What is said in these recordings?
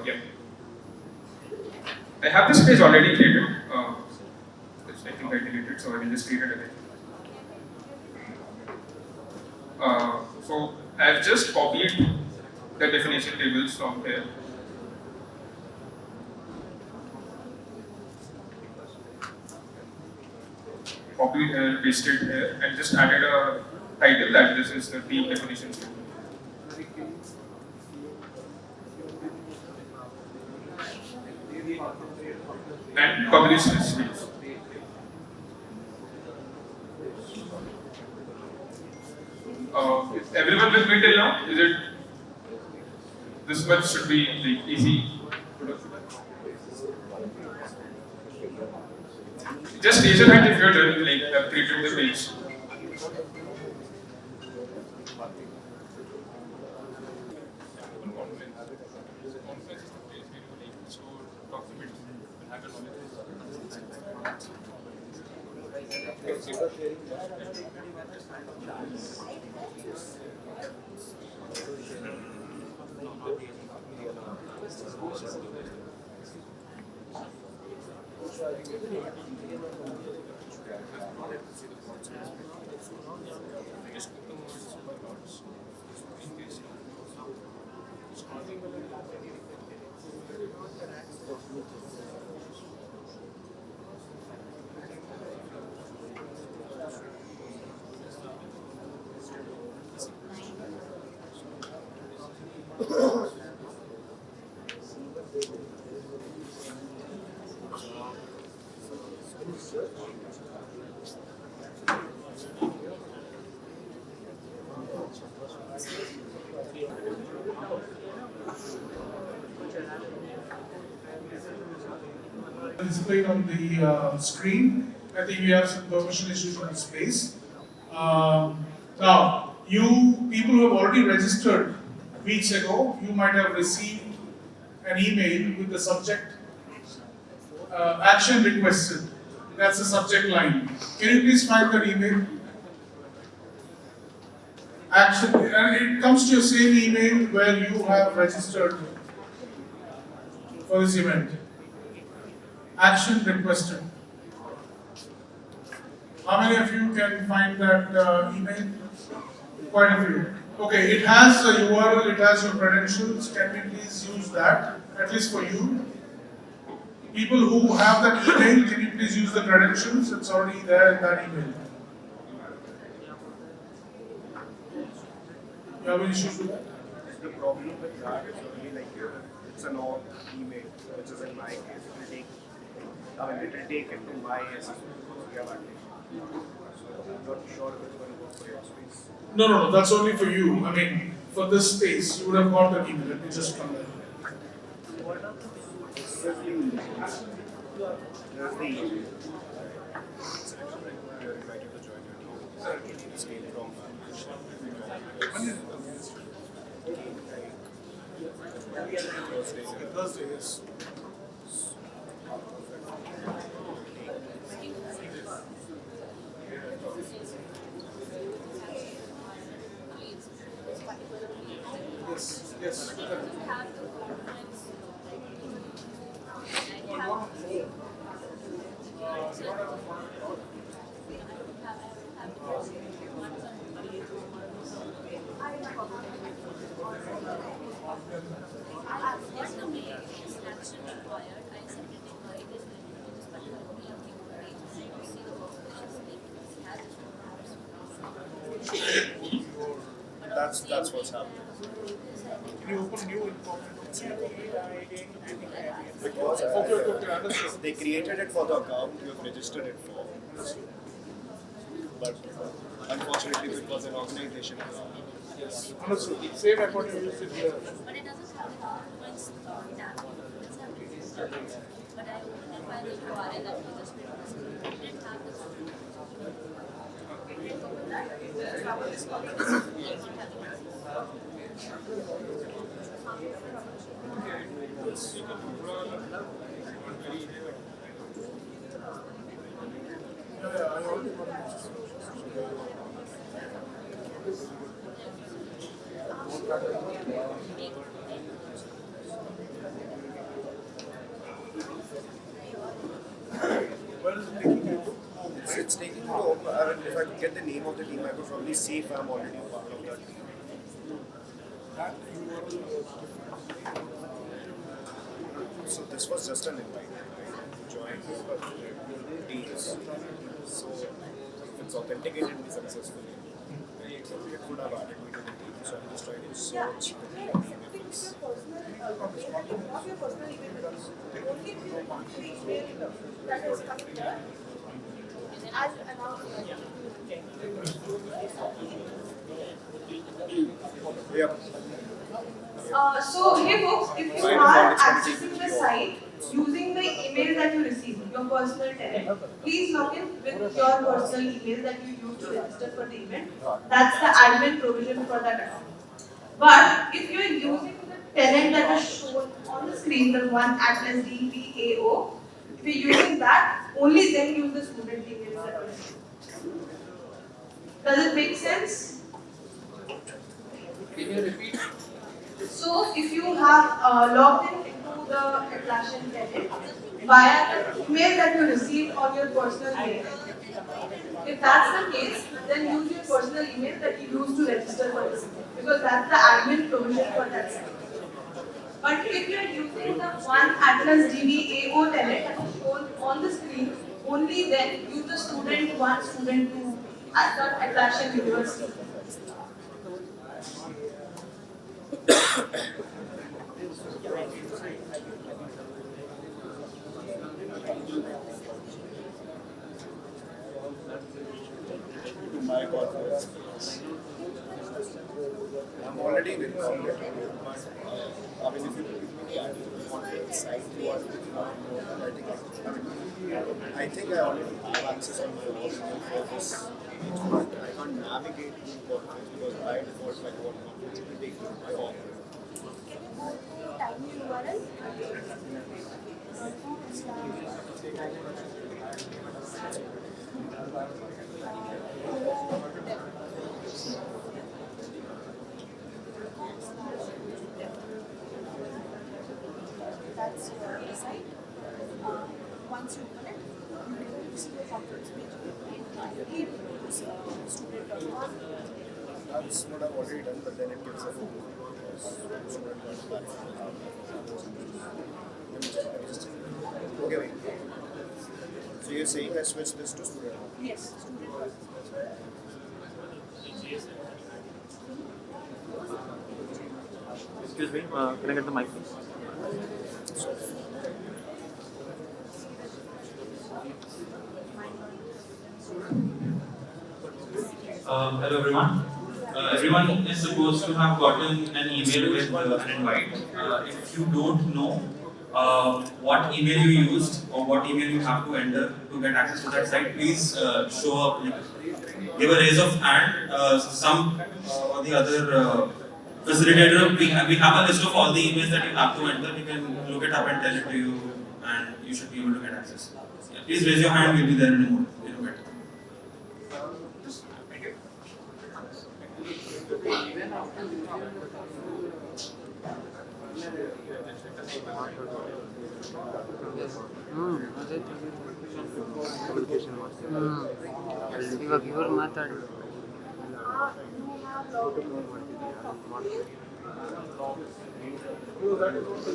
Yeah. I have this page already created. Which I think I deleted, so I will just create it again. So I've just copied the definition tables from here. Copied here, pasted here, and just added a title that this is the team definitions table. And publish this page. Everyone with me till now? Is it this much should be like easy? Just raise your hand if you're done, like have created the page. Displayed on the screen. I think we have some permission issues on the space. Now, you people who have already registered weeks ago, you might have received an email with the subject action requested. That's the subject line. Can you please find that email? Action, and it comes to your same email where you have registered for this event. Action requested. How many of you can find that email? Quite a few. Okay, it has a URL, it has your credentials. Can we please use that, at least for you? People who have that email, can you please use the credentials? It's already there in that email. You have any issues with that? The problem with that is only like it's an old email, which is in my case. It will take it to my SSO. We have access. So I'm not sure if it's going to work for your space. No, that's only for you. I mean, for this space, you would have got the email. Let me just come there. There's the email. You're invited to join your team. Sir, can you escape from Thursday, yes. Yes. That's what's happening. Can you open new information? Because Okay. they created it for the account you have registered it for. But unfortunately, because an organization Yes. Understood. Same effort you used it here. But it doesn't have the documents tab. It's have but I opened it by the URL that you just proposed. It didn't have the documents. I already got it. if I could get the name of the team, I could probably see if I'm already a part of that team. That URL. So this was just an invite, right? Join teams. So if it's authenticated me successfully, it could have added me to the team. So I'm just trying to search the team if it's. Not your personal email address. Only if you want the email that is coming here. As announced. Yeah. So here folks, if you are accessing the site using the email that you receive, your personal tenant, please log in with your personal email that you use to register for the event. That's the admin provision for that account. But if you are using the tenant that is shown on the screen, the one Atlas DBAO, if you are using that, only then use the student emails that are received. Does it make sense? Can you repeat? So, if you have logged in into the Atlassian tenant via the email that you received on your personal mail, if that's the case, then use your personal email that you use to register for this, because that's the admin provision for that site. But if you are using the one Atlas DBAO tenant that is shown on the screen, only then use the student 1, student 2 at the Atlassian University. My God. I'm already in it. But, I mean, if you give me the admin conference site, you are I think I already have access on my own email for this. I can't navigate the conference because by default, like what conference it will take to my own. Type new URL. That's your site. Once you open it, you can see the conference page. Here, student.com. That's what I've already done, but then it gives a full okay, wait. So you're saying I switch this to student? Yes, student. Excuse me, can I get the mic please? Hello everyone. Everyone is supposed to have gotten an email with an invite. If you don't know what email you used or what email you have to enter to get access to that site, please show up, give a raise of hand. Some or the other facilitator, we have a list of all the emails that you have to enter. We can look it up and tell it to you, and you should be able to get access. Yeah, please raise your hand. We'll be there in a moment. ಇವಾಗ ಇವ್ರು ಮಾತಾಡಿ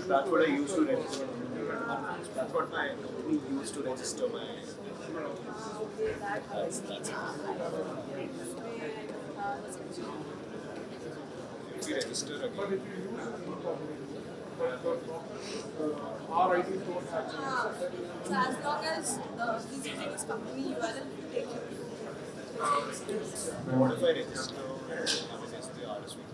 That's what I used to register. That's what I used to register my. That's if you register again. But if you use our ID don't have So as long as he's using his company URL, take it. What if I register the RSVP?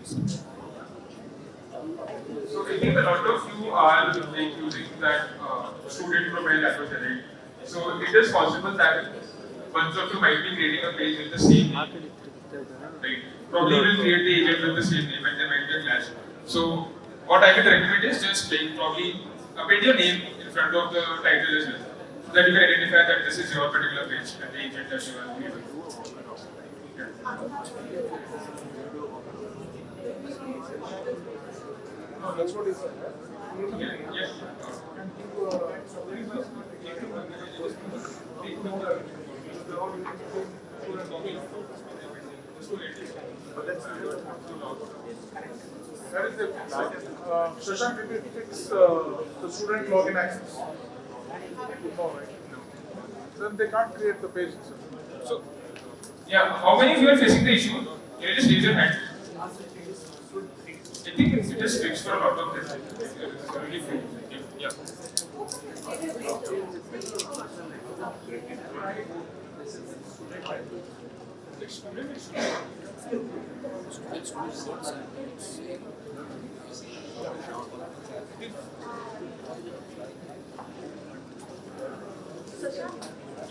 So I think a lot of you are like using that student profile that was there. So it is possible that bunch of you might be creating a page with the same name. Right? Probably will create the agent with the same name and there might be a clash. So what I would recommend is just like probably append your name in front of the title as well, so that you can identify that this is your particular page and the agent that you are using. Yeah. No, that's what he said. Yeah. Yes. Take note of it. They're all using the same That is it. Shashank, did you fix the student login access? No, right? Then they can't create the page itself. So, yeah, how many of you are facing the issue? Can you just raise your hand? I think it is fixed for a lot of them. It's really few. Yeah.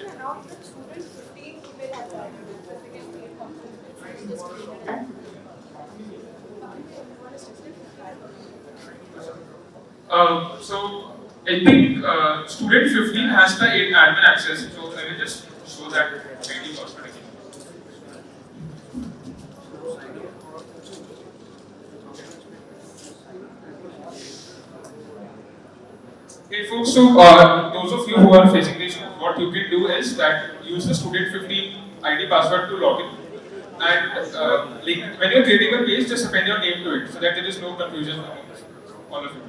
Around the student 15 email has So I think student 15 has the admin access. So I will just show that ID password again. Okay, folks. So those of you who are facing the issue, what you can do is that use the student 15 ID password to log in. And like when you're creating a page, just append your name to it so that there is no confusion among all of you.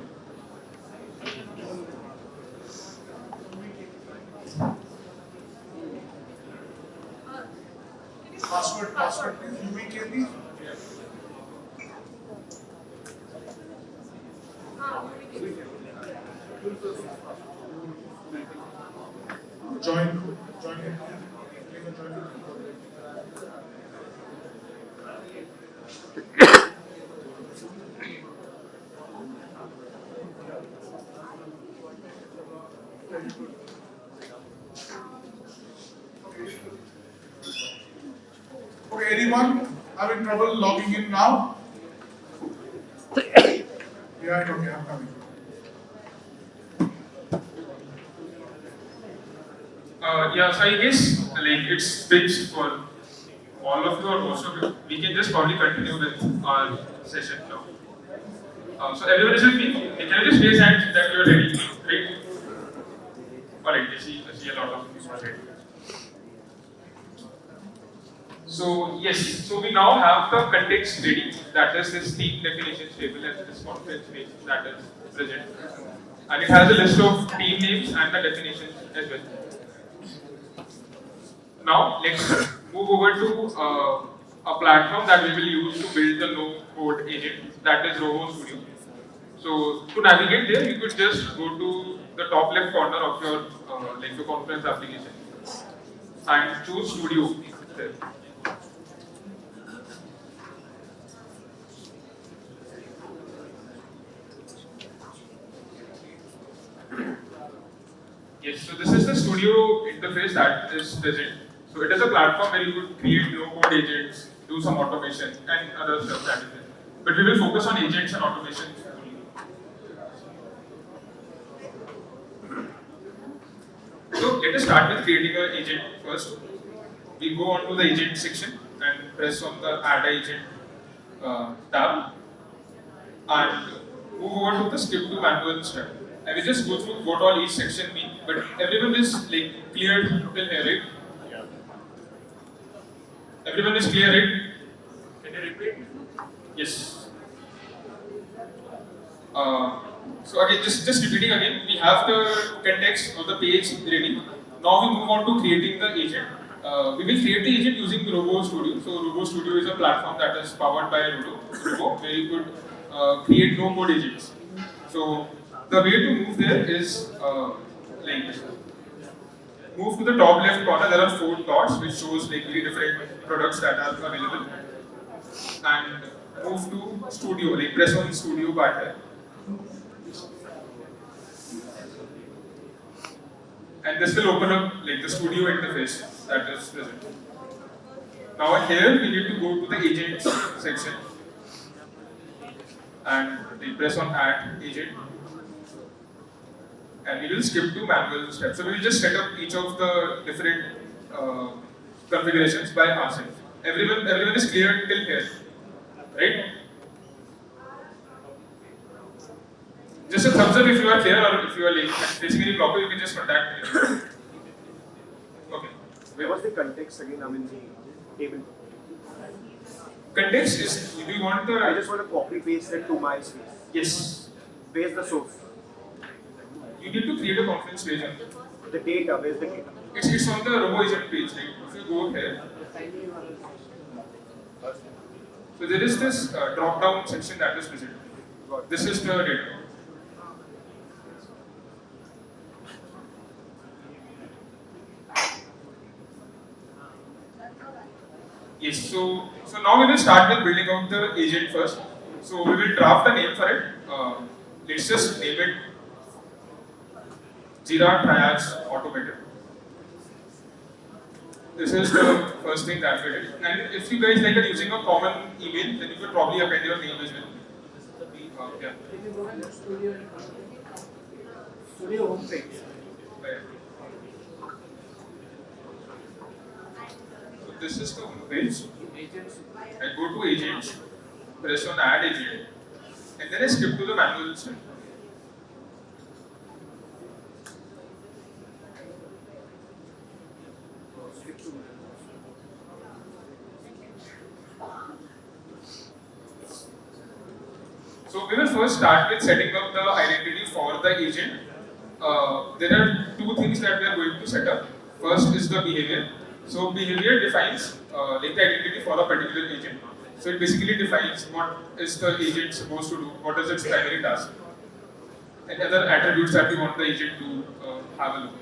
Password is UVKB. Join it. Click on join it. Okay, anyone having trouble logging in now? Yeah, okay, I'm coming. Yeah, so I guess like it's fixed for all of you or most of you. We can just probably continue with our session now. So everyone is with me? Can you just raise hands that you are ready, right? Alright, I see a lot of you are ready. So yes, so we now have the context ready, that is this theme definition table and this conference page that is present. And it has a list of team names and the definitions as well. Now let's move over to a platform that we will use to build the no-code agent, that is Rovo Studio. So to navigate there, you could just go to the top left corner of your like your conference application and choose Studio there. Yes, so this is the Studio interface that is present. So it is a platform where you could create no-code agents, do some automation and other stuff that is there. But we will focus on agents and automation only. So let us start with creating an agent first. We go on to the agent section and press on the add agent tab and move over to the skip to manual step. I will just go through what all each section mean, but everyone is like clear till here, right? Yeah. Everyone is clear, right? Can you repeat? Yes. So again, just repeating again, we have the context of the page ready. Now we move on to creating the agent. We will create the agent using Rovo Studio. So Rovo Studio is a platform that is powered by Rovo, where you could create no-code agents. So the way to move there is like move to the top left corner. There are 4 dots which shows like 3 different products that are available, and move to Studio. Like press on Studio button, and this will open up like the Studio interface that is present. Now here we need to go to the agents section and we press on add agent. And we will skip to manual steps. So we will just set up each of the different configurations by ourselves. Everyone is clear till here, right? Just a thumbs up if you are clear, or if you are like facing any blocker, you can just contact me. Okay. Where was the context again? I mean, the table. Context is, do you want the... I just want to copy paste it to my space. Yes. Where's the source? You need to create a conference page. The data, where's the data? It's on the Robo agent page. Like, if you go here, so there is this drop down section that is present. This is the data. Yes, so now we will start with building out the agent first. So we will draft a name for it. Let's just name it Jira Triads Automated. This is the first thing that we did. And if you guys like are using a common email, then you could probably append your name as well. Yeah. Studio homepage. Right. So this is the homepage. I go to agents, press on add agent, and then I skip to the manual step. So we will first start with setting up the identity for the agent. There are two things that we are going to set up. First is the behavior. So behavior defines like the identity for a particular agent. So it basically defines what is the agent supposed to do, what is its primary task, and other attributes that we want the agent to have a look at.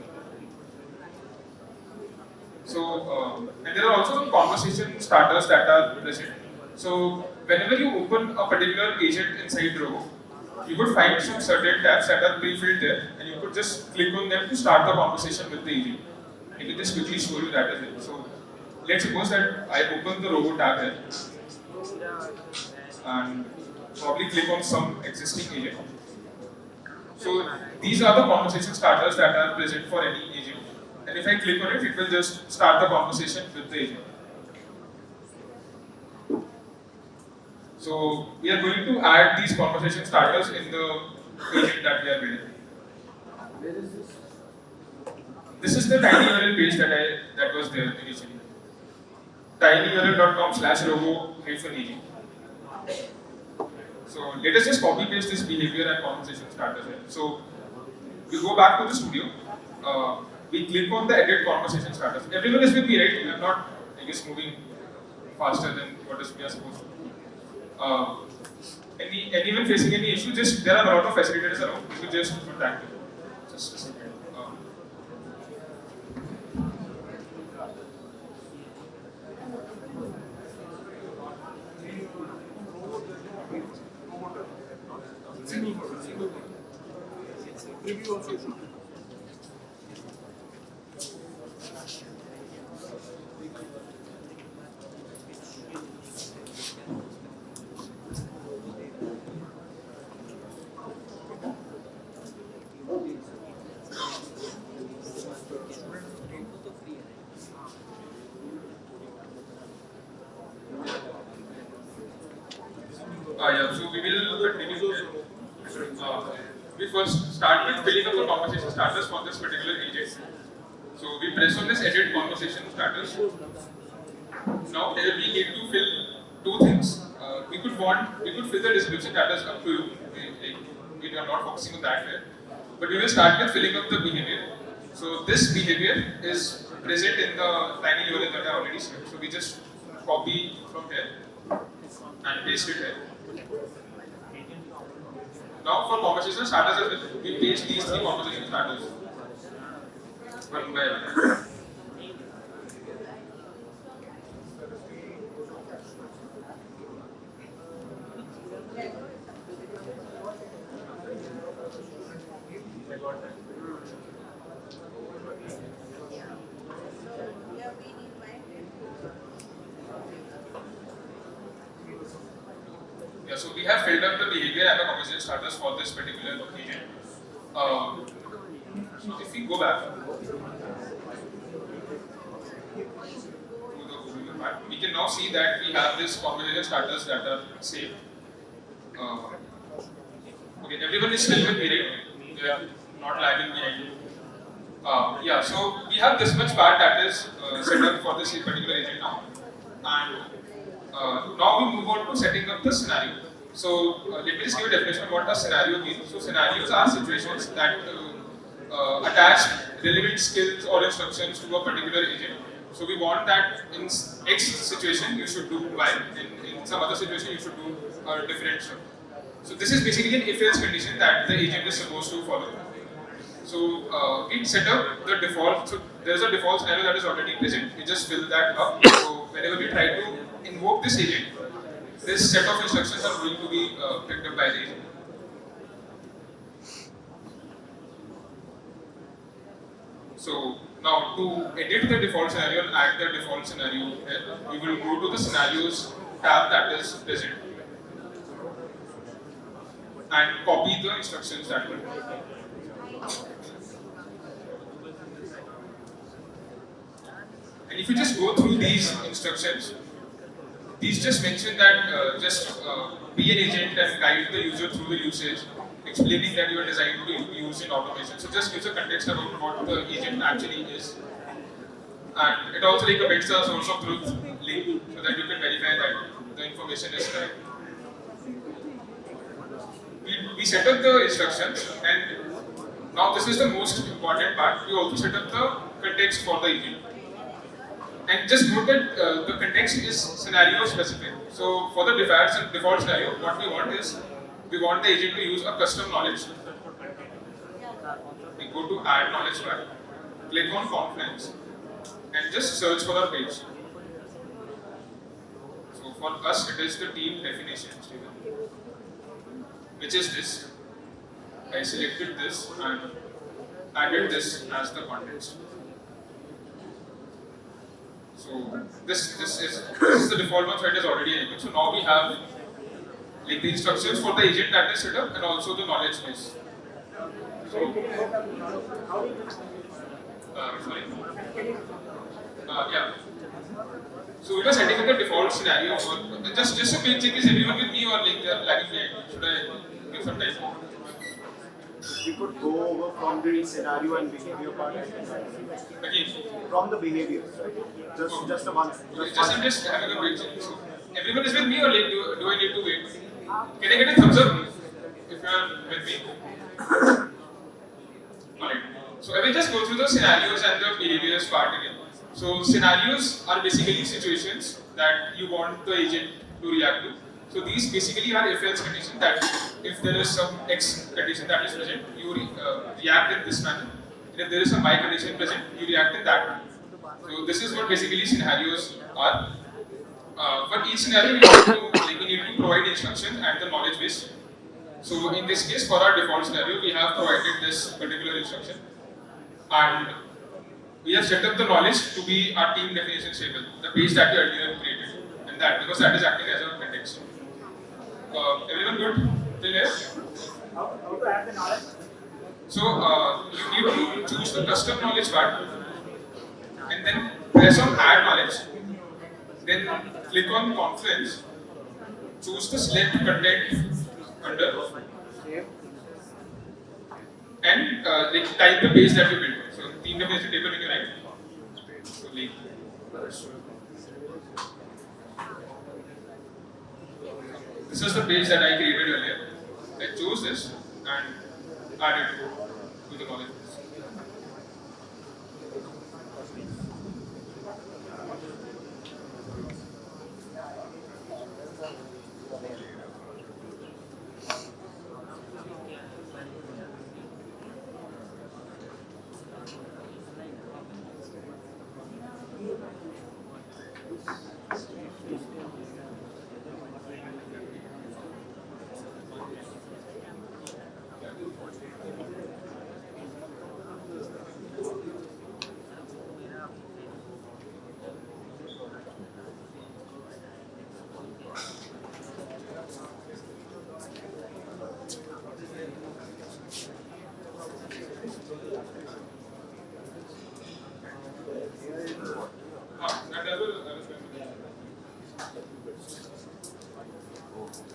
So and there are also some conversation starters that are present. So whenever you open a particular agent inside Rovo, you could find some certain tabs that are pre-filled there, and you could just click on them to start the conversation with the agent. I can just quickly show you that as well. So let's suppose that I open the Rovo tab here, and probably click on some existing agent. So these are the conversation starters that are present for any agent. And if I click on it, it will just start the conversation with the agent. So we are going to add these conversation starters in the agent that we are building. Where is this? This is the tiny URL page that was there initially. tinyurl.com/rovo-agent. So let us just copy paste this behavior and conversation starters here. So we go back to the studio. We click on the edit conversation starters. Everyone is with me, right? We are not, I guess, moving faster than what is we are supposed to. Anyone facing any issue? Just there are a lot of facilitators around. You could just contact them. Just a second. Yeah, so we will continue here. We first start with filling up the conversation starters for this particular agent. So we press on this edit conversation starters. Now here we need to fill two things. We could fill the description, that is up to you. We are not focusing on that here. But we will start with filling up the behavior. So this behavior is present in the tiny URL that I already said. So we just copy from here and paste it here. Now for conversation starters, we paste these three conversation starters one by one. Yeah, so we have filled up the behavior and the conversation starters for this particular agent. So if we go back to the Google part, we can now see that we have this conversation starters that are saved. Okay, everyone is still with me, right? We are not lagging behind. Yeah, so we have this much part that is set up for this particular agent now. And now we move on to setting up the scenario. So let me just give a definition of what a scenario means. So scenarios are situations that attach relevant skills or instructions to a particular agent. So we want that in X situation you should do Y, in some other situation you should do a different stuff. So this is basically an if-else condition that the agent is supposed to follow. So we set up the default. So there's a default scenario that is already present. We just fill that up. So whenever we try to invoke this agent, this set of instructions are going to be picked up by the agent. So now to edit the default scenario and add the default scenario here, we will go to the scenarios tab that is present and copy the instructions that were. And if you just go through these instructions, these just mention that be an agent and guide the user through the usage, explaining that you are designed to be used in automation. So just gives a context about what the agent actually is. And it also recommends a source of truth link so that you can verify that the information is correct. We set up the instructions, and now this is the most important part. We also set up the context for the agent. And just note that the context is scenario specific. So for the default scenario, what we want is we want the agent to use a custom knowledge. We go to add knowledge bar, click on conference, and just search for our page. So for us, it is the team definitions table, which is this. I selected this and added this as the context. So this is the default one, so it is already enabled. So now we have like the instructions for the agent that is set up and also the knowledge base. So sorry. Yeah. So we were setting up the default scenario for just a quick check, is everyone with me or like they are lagging behind? Should I give some time? We could go over from the scenario and behavior part. Again. From the behavior, right? Just a one. I'm just having a quick check. So everyone is with me or like do I need to wait? Can I get a thumbs up if you are with me? Alright. So I will just go through the scenarios and the behaviors part again. So scenarios are basically situations that you want the agent to react to. So these basically are if-else conditions that if there is some X condition that is present, you react in this manner. And if there is some Y condition present, you react in that manner. So this is what basically scenarios are. For each scenario, we need to provide instructions and the knowledge base. So in this case, for our default scenario, we have provided this particular instruction, and we have set up the knowledge to be our team definition table, the page that we earlier created, and that because that is acting as a context. Everyone good till here? How to add the knowledge? So you need to choose the custom knowledge part, and then press on add knowledge. Then click on conference, choose the select content under, and type the page that you built. So team definition table when you write. So this is the page that I created earlier. I choose this and add it to the knowledge base.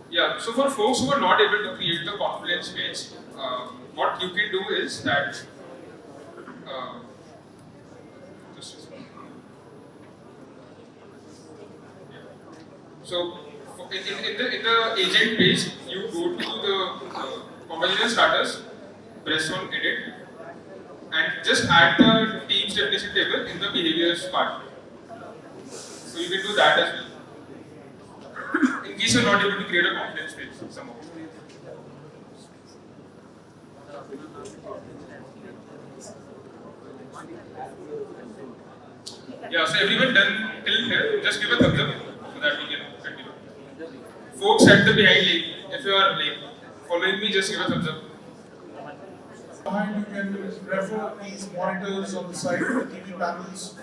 Yeah, so for folks who are not able to create the confidence page, what you can do is that So in the agent page, you go to the conversation starters, press on edit, and just add the team's definition table in the behaviors part. So you can do that as well. In case you're not able to create a confidence page somehow. Yeah, so everyone done till here, just give a thumbs up so that we can continue. Folks at the behind lane, if you are like following me, just give a thumbs up. Behind you can refer these monitors on the side, the TV panels.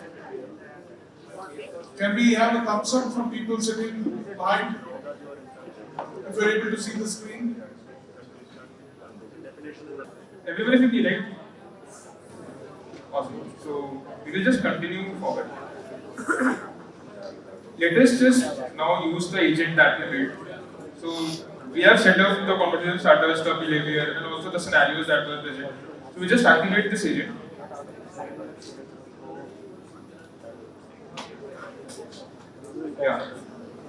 Can we have a thumbs up from people sitting behind? If you're able to see the screen. Everyone is in the right? Awesome. So we will just continue forward. Let us just now use the agent that we built. So we have set up the conversation starters, the behavior, and also the scenarios that were present. So we just activate this agent. Yeah.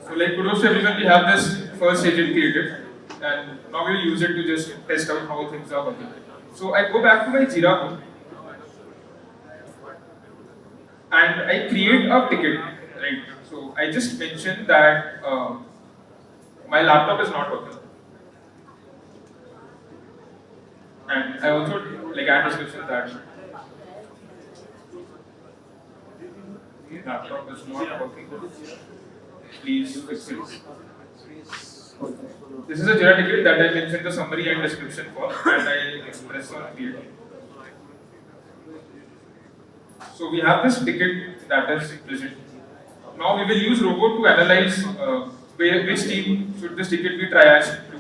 So like kudos to everyone, we have this first agent created, and now we'll use it to just test out how things are working. So I go back to my Jira code, and I create a ticket, right? So I just mentioned that my laptop is not working, and I also like add description that laptop is not working. Please fix it. This is a Jira ticket that I mentioned the summary and description for, and I express on create. So we have this ticket that is present. Now we will use Rovo to analyze which team should this ticket be triaged to.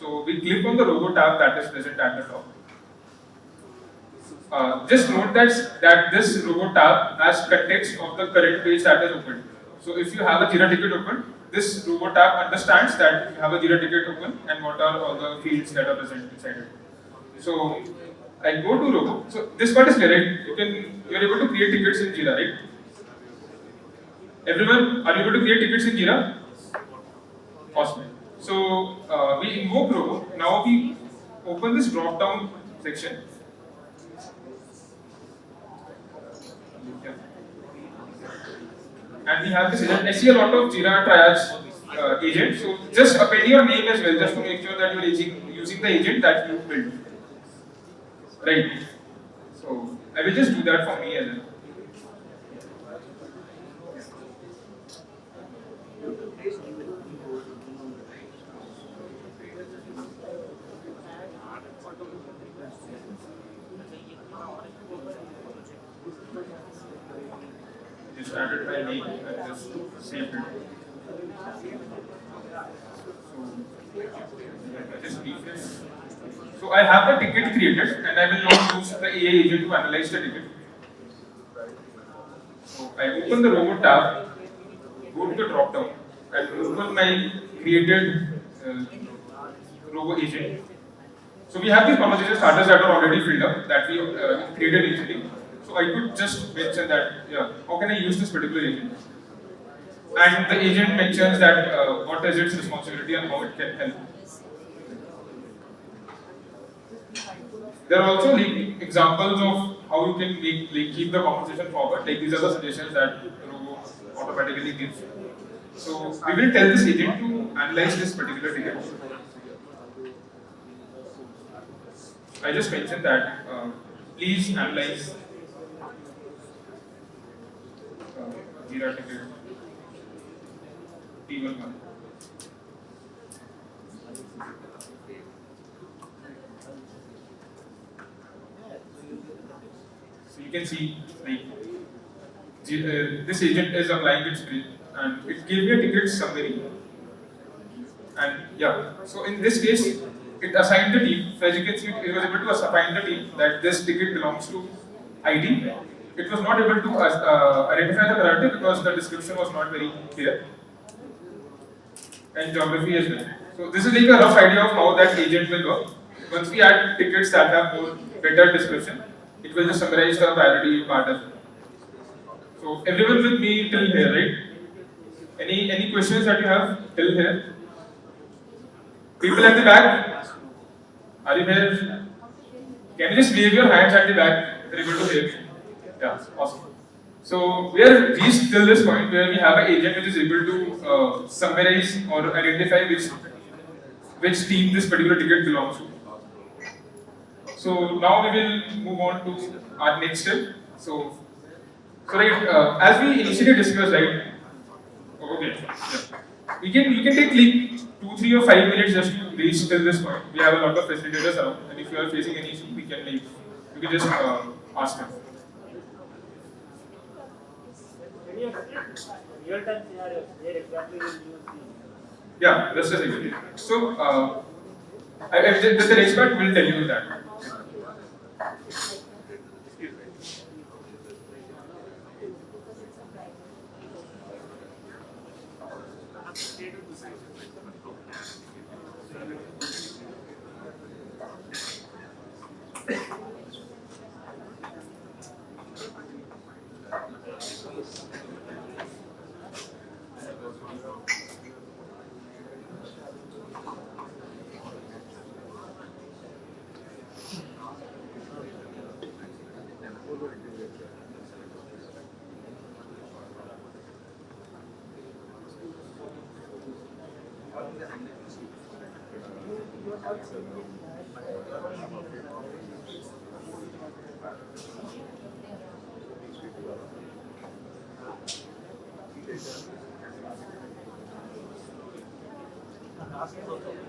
So we click on the Rovo tab that is present at the top. Just note that this Rovo tab has context of the current page that is open. So if you have a Jira ticket open, this Rovo tab understands that you have a Jira ticket open and what are all the fields that are present inside it. So I go to Rovo. So this part is clear, right? You are able to create tickets in Jira, right? Everyone, are you able to create tickets in Jira? Awesome. So we invoke Rovo. Now we open this drop down section. Yeah. And we have this agent. I see a lot of Jira triage agents. So just append your name as well, just to make sure that you are using the agent that you built. Right. So I will just do that for me as well. Just added my name and just saved it. So just refresh. So I have the ticket created and I will now use the AI agent to analyze the ticket. So I open the Rovo tab, go to the drop down and open my created Rovo agent. So we have these conversation starters that are already filled up that we created initially. So I could just mention that, yeah, how can I use this particular agent? And the agent mentions that what is its responsibility and how it can help. There are also examples of how you can keep the conversation forward. Like these are the suggestions that Rovo automatically gives. So we will tell this agent to analyze this particular ticket. I just mentioned that please analyze Jira ticket T11. So you can see like this agent is applying its screen and it gave me a ticket summary. And yeah, so in this case, it assigned the team. So as you can see, it was able to assign the team that this ticket belongs to ID. It was not able to identify the priority because the description was not very clear. And geography as well. So this is like a rough idea of how that agent will work. Once we add tickets that have more better description, it will just summarize the priority part as well. So everyone with me till here, right? Any questions that you have till here? People at the back, are you here? Can you just wave your hands at the back? If you're able to hear me. Yeah, awesome. So we are reached till this point where we have an agent which is able to summarize or identify which team this particular ticket belongs to. So now we will move on to our next step. So right, as we initially discussed, right? Okay, yeah. We can take like 2, 3, or 5 minutes just to reach till this point. We have a lot of facilitators around, and if you are facing any issue, we can like you can just ask them. Real-time scenarios, where exactly will you use Yeah, that's just it. So the expert will tell you that.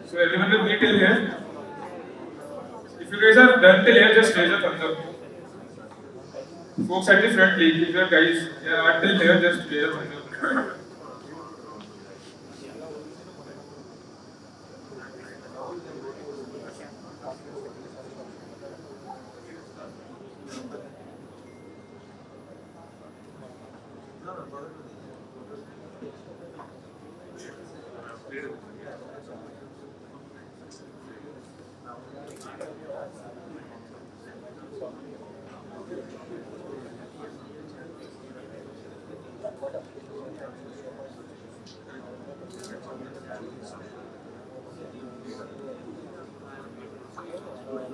So everyone with me till here? If you guys are done till here, just raise a thumbs up. Folks at the front, please. If you guys are till here, just raise a thumbs up.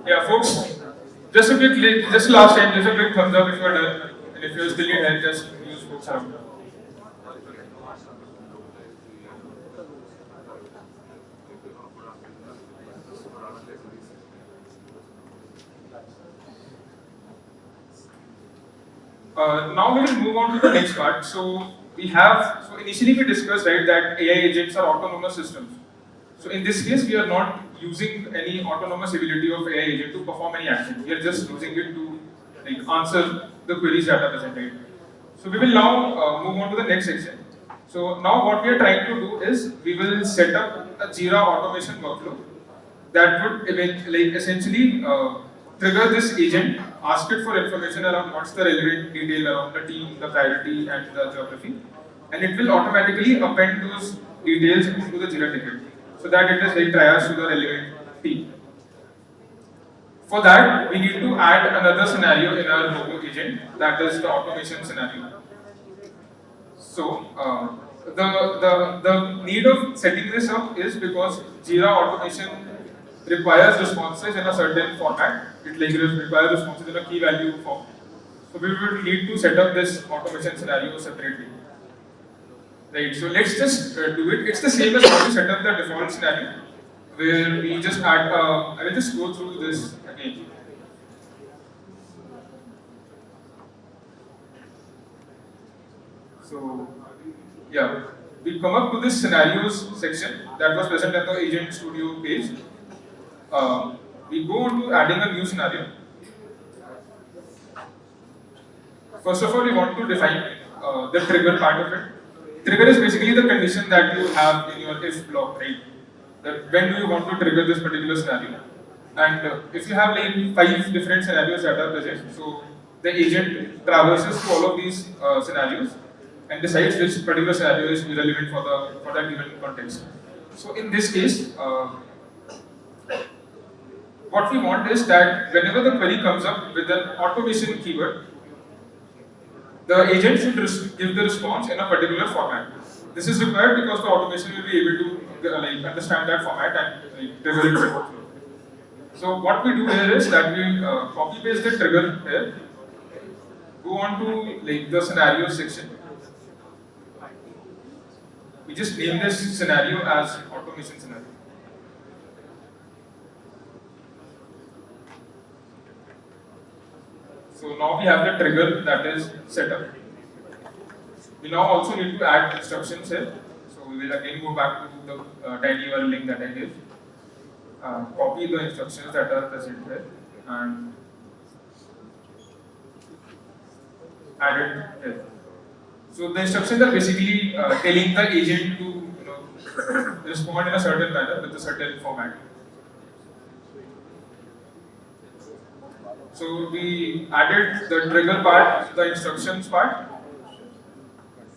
Yeah, folks, just last time, just a quick thumbs up if you are done. And if you still need help, just use folks around. Now we will move on to the next part. So initially we discussed, right, that AI agents are autonomous systems. So in this case, we are not using any autonomous ability of AI agent to perform any action. We are just using it to like answer the queries that are presented. So we will now move on to the next section. So now what we are trying to do is we will set up a Jira automation workflow that would essentially trigger this agent, ask it for information around what's the relevant detail around the team, the priority, and the geography, and it will automatically append those details into the Jira ticket so that it is like triaged to the relevant team. For that, we need to add another scenario in our Rovo agent, that is the automation scenario. So the need of setting this up is because Jira automation requires responses in a certain format. It requires responses in a key value form. So we will need to set up this automation scenario separately. Right. So let's just do it. It's the same as how we set up the default scenario, where we just add. I will just go through this again. So yeah, we come up to this scenarios section that was present at the Agent Studio page. We go on to adding a new scenario. First of all, we want to define the trigger part of it. Trigger is basically the condition that you have in your if block, right? That when do you want to trigger this particular scenario? And if you have like 5 different scenarios that are present, so the agent traverses through all of these scenarios and decides which particular scenario is relevant for that given context. So in this case, what we want is that whenever the query comes up with an automation keyword, the agent should give the response in a particular format. This is required because the automation will be able to understand that format and trigger it to workflow. So what we do here is that we copy paste the trigger here, go on to the scenario section. We just name this scenario as automation scenario. So now we have the trigger that is set up. We now also need to add instructions here. So we will again go back to the tiny URL link that I gave. Copy the instructions that are present here and add it here. So the instructions are basically telling the agent to respond in a certain manner with a certain format. So we added the trigger part, the instructions part.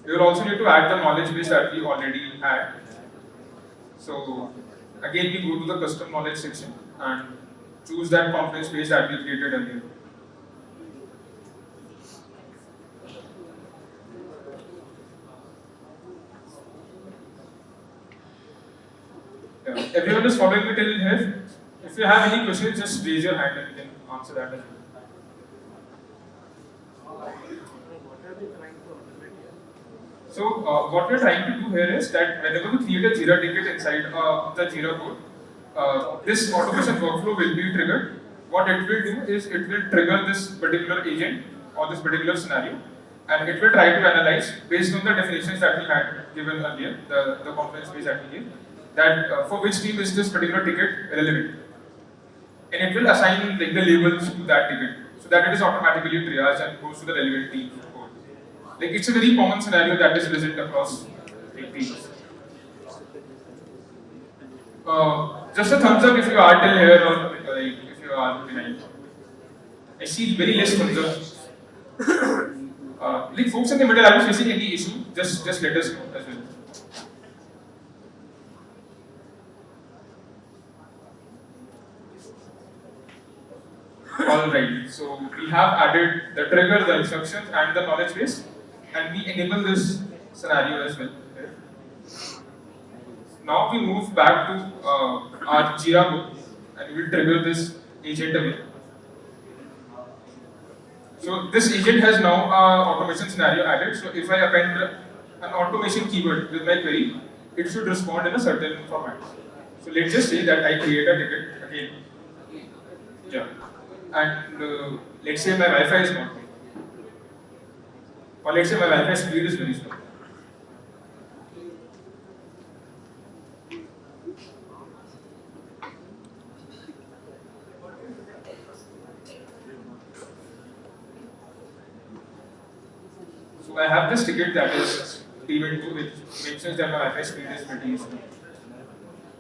We will also need to add the knowledge base that we already had. So again, we go to the custom knowledge section and choose that conference page that we created earlier. Yeah. Everyone is following me till here? If you have any questions, just raise your hand and we can answer that as well. So what we're trying to do here is that whenever we create a Jira ticket inside the Jira code, this automation workflow will be triggered. What it will do is it will trigger this particular agent or this particular scenario, and it will try to analyze based on the definitions that we had given earlier, the conference page that we gave, that for which team is this particular ticket relevant, and it will assign the labels to that ticket so that it is automatically triaged and goes to the relevant team. It's a very common scenario that is present across teams. Just a thumbs up if you are till here or if you are behind. I see very less thumbs up. Folks in the middle, are you facing any issue? Just let us know as well. Alright, so we have added the trigger, the instructions, and the knowledge base, and we enable this scenario as well. Okay. Now we move back to our Jira book, and we will trigger this agent again. So this agent has now automation scenario added. So if I append an automation keyword with my query, it should respond in a certain format. So let's just say that I create a ticket again. Yeah. And let's say my Wi-Fi is not good, or let's say my Wi-Fi speed is very slow. So I have this ticket that is T2 which mentions that my Wi-Fi speed is pretty slow.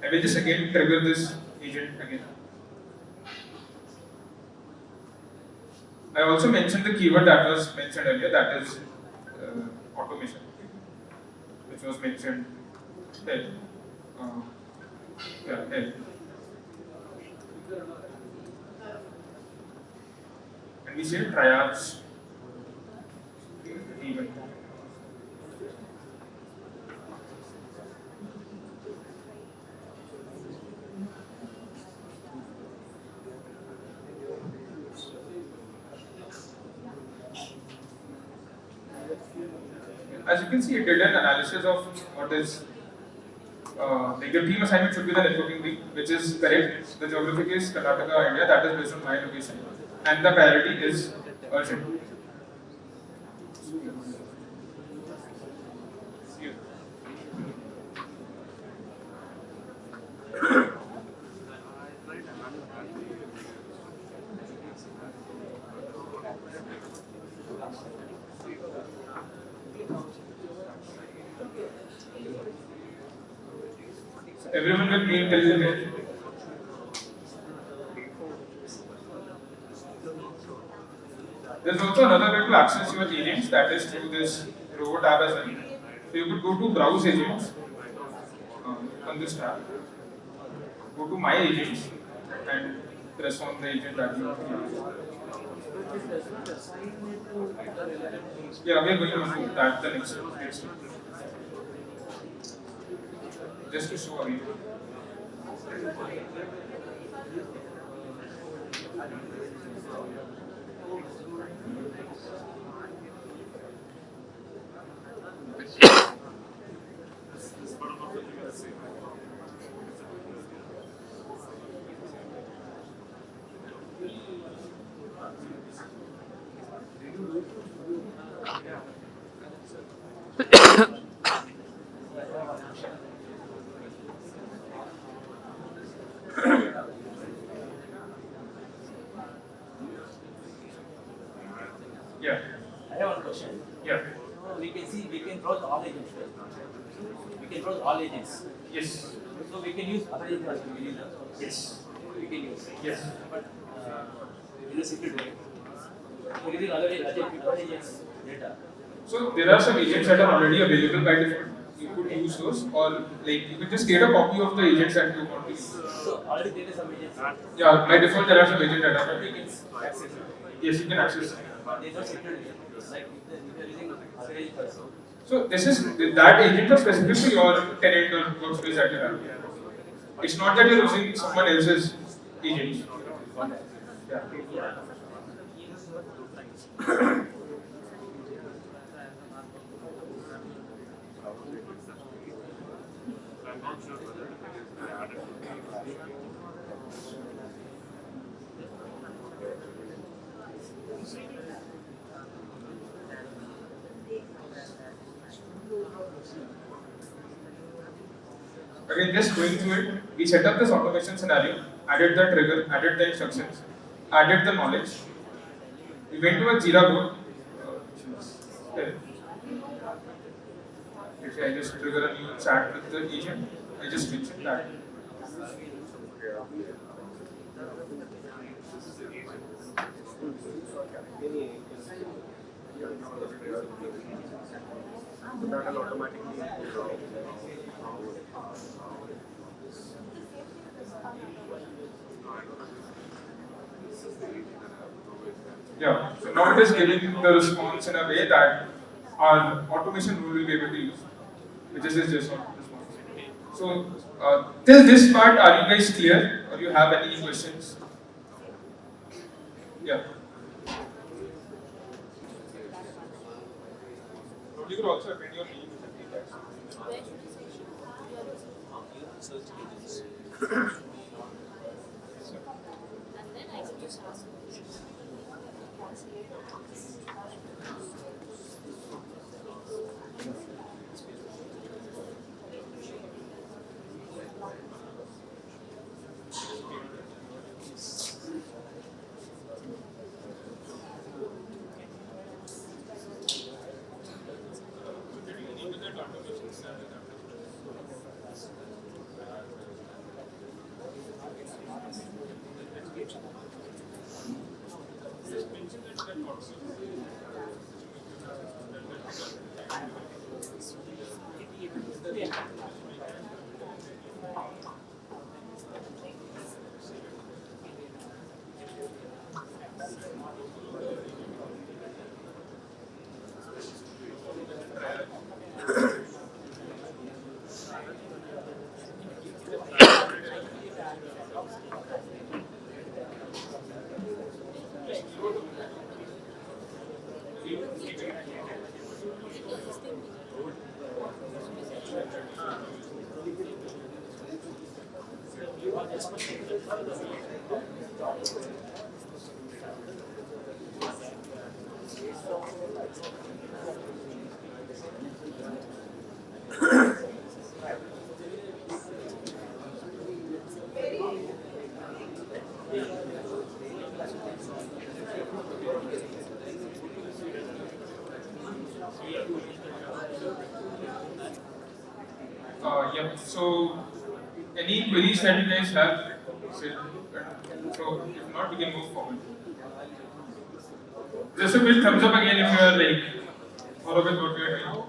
I will just again trigger this agent again. I also mentioned the keyword that was mentioned earlier, that is automation, which was mentioned here. Here. And we say triage event. As you can see, it did an analysis of what is the team assignment should be the networking team, which is correct. The geographic is Karnataka, India, that is based on my location, and the priority is urgent. Everyone will be intelligent. There's also another way to access your agents, that is through this Rovo tab as well. So you could go to Browse Agents on this tab. Go to My Agents and press on the agent that you have. Yeah, we are going to do that the next step. just to show again. Yeah. I have one question. Yeah. We can see, we can browse all agents. We can browse all agents. Yes. So we can use other agents. Yes. We can use. Yes. But in a secret way. So using other agents data. So there are some agents that are already available by default. You could use those, or like you could just create a copy of the agents that you want to use. So already there is some agents. Yeah, by default there are some agents that are We available. can access it. Yes, you can access them. But they are not secret agents. Like if they are using other agents also. So this is that agent is specific to your tenant or workspace that you have. It's not that you're using someone else's agent. Yeah. Again, just going through it, we set up this automation scenario, added the trigger, added the instructions, added the knowledge. We went to a Jira board. If I just trigger a new chat with the agent, I just mentioned that. So that will automatically Yeah, so now it is giving the response in a way that our automation rule will be able to use, which is this JSON response. So, till this part, are you guys clear, or you have any questions? Yeah. You could also append your name with the text. Yeah. So, any queries that you guys have? So, if not, we can move forward. Just a quick thumbs up again if you are like follow with what we are doing.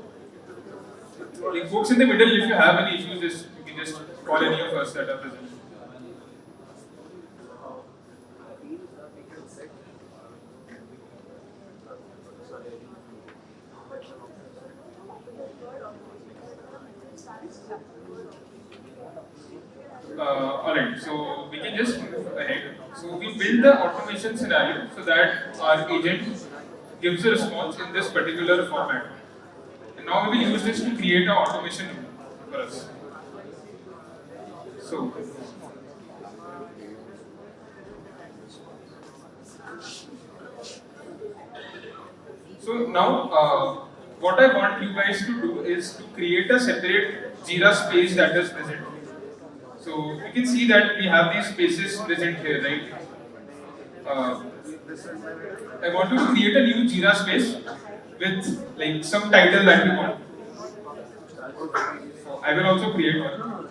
Like folks in the middle, if you have any issues, just you can just call any of us that are present. So we build the automation scenario so that our agent gives a response in this particular format. And now we will use this to create an automation for us. So now, what I want you guys to do is to create a separate Jira space that is present. So you can see that we have these spaces present here, right? I want you to create a new Jira space with like some title that you want. So I will also create one.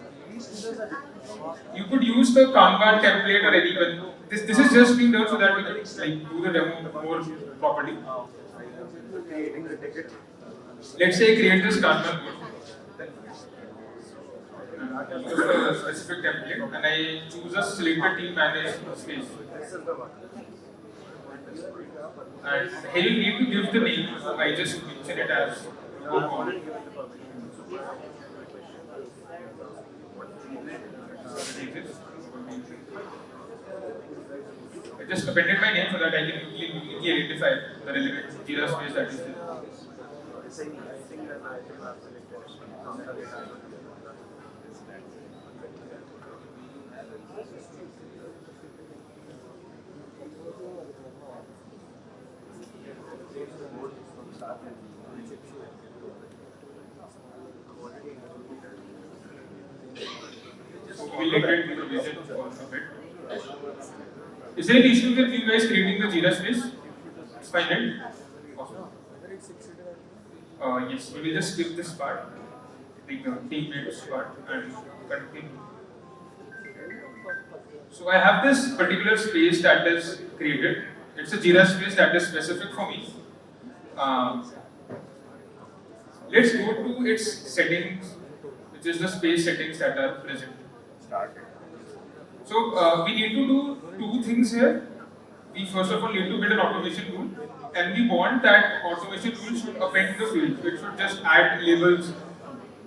You could use the Kanban template or anyone. This is just being done so that we can like do the demo more properly. Creating the ticket. Let's say I create this Kanban board. Use a specific template and I choose a selected team manage space. And here you need to give the name. I just mention it as RovoCon. I just appended my name so that I can quickly identify the relevant Jira space that is there. So we'll get into the vision of it. Is there an issue with you guys creating the Jira space? It's fine, right? Awesome. Yes, we will just skip this part, take the teammates part, and continue. So I have this particular space that is created. It's a Jira space that is specific for me. Let's go to its settings, which is the space settings that are present. So we need to do two things here. We first of all need to build an automation rule, and we want that automation rule should append the fields. It should just add labels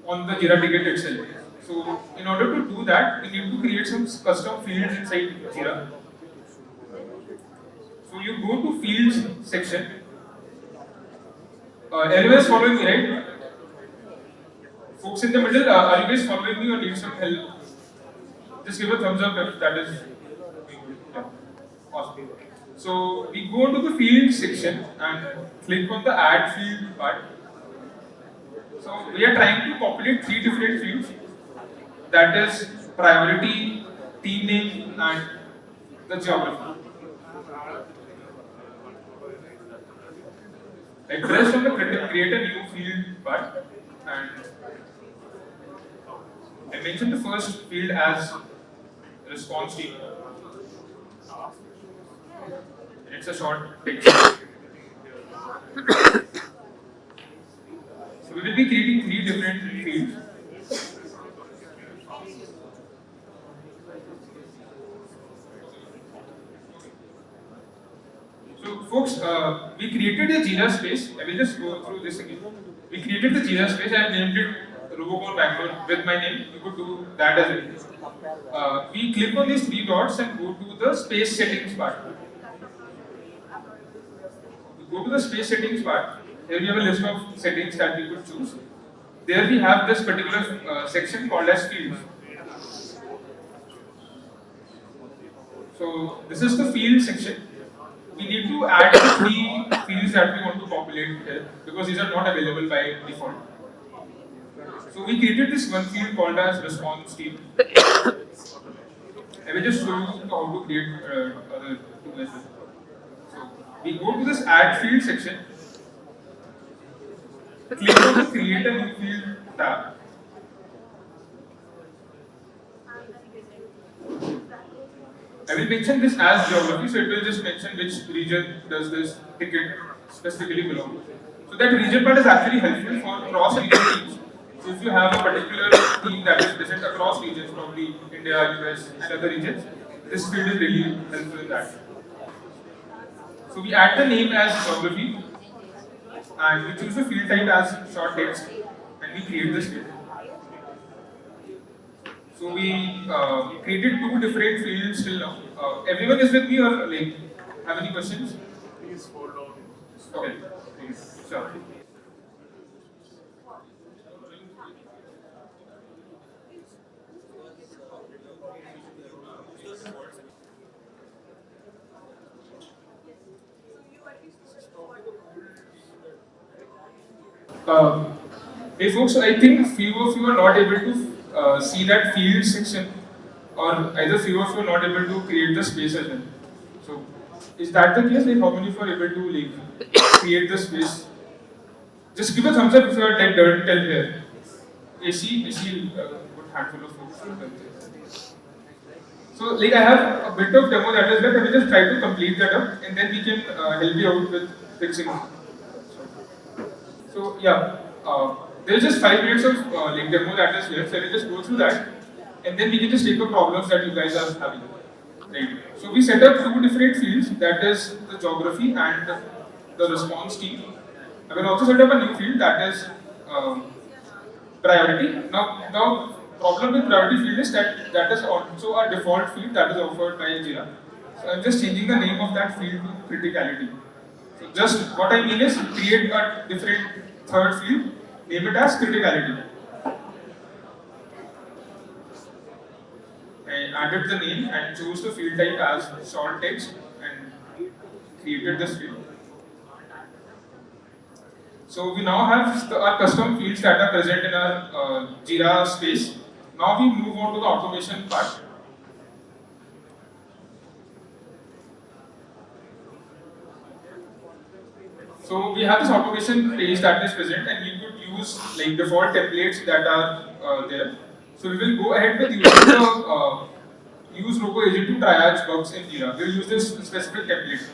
on the Jira ticket itself. So in order to do that, we need to create some custom fields inside Jira. So you go to fields section. Everyone is following me, right? Folks in the middle, are you guys following me or need some help? Just give a thumbs up if that is yeah. Awesome. So we go to the field section and click on the add field part. So we are trying to populate three different fields. That is priority, team name, and the geography. I press on the create a new field part and I mentioned the first field as response team. It's a short text. So we will be creating three different fields. So folks, we created a Jira space. I will just go through this again. We created the Jira space. I have named it RovoCon Bengaluru with my name. You could do that as well. We click on these three dots and go to the space settings part. We go to the space settings part. Here we have a list of settings that we could choose. There we have this particular section called as fields. So this is the field section. We need to add the three fields that we want to populate here because these are not available by default. So we created this one field called as response team. I will just show you how to create other two as well. So we go to this add field section, click on the create a new field tab. I will mention this as geography, so it will just mention which region does this ticket specifically belong to. So that region part is actually helpful for cross-region teams. So if you have a particular team that is present across regions, probably India, US, and other regions, this field is really helpful in that. So we add the name as geography, and we choose the field type as short text, and we create this field. So we created two different fields till now. Everyone is with me or like have any questions? Please hold on. Okay, please. Sure. Uh, Hey folks, I think few of you are not able to see that field section, or either few of you are not able to create the space as well. So, is that the case? Like, how many of you are able to like create the space? Just give a thumbs up if you are tell here. AC, good handful of folks. So, like, I have a bit of demo that is left. I will just try to complete that up, and then we can help you out with fixing. So yeah, there's just 5 minutes of like demo that is left. So we'll just go through that, and then we can just take up problems that you guys are having. Right. So we set up two different fields. That is the geography and the response team. I will also set up a new field that is priority. Now problem with priority field is that that is also a default field that is offered by Jira. So I'm just changing the name of that field to criticality. So just what I mean is create a different third field, name it as criticality. I added the name and chose the field type as short text and created this field. So we now have our custom fields that are present in our Jira space. Now we move on to the automation part. So we have this automation page that is present, and you could use like default templates that are there. So we will go ahead with using the use Robo agent to triage bugs in Jira. We'll use this specific template.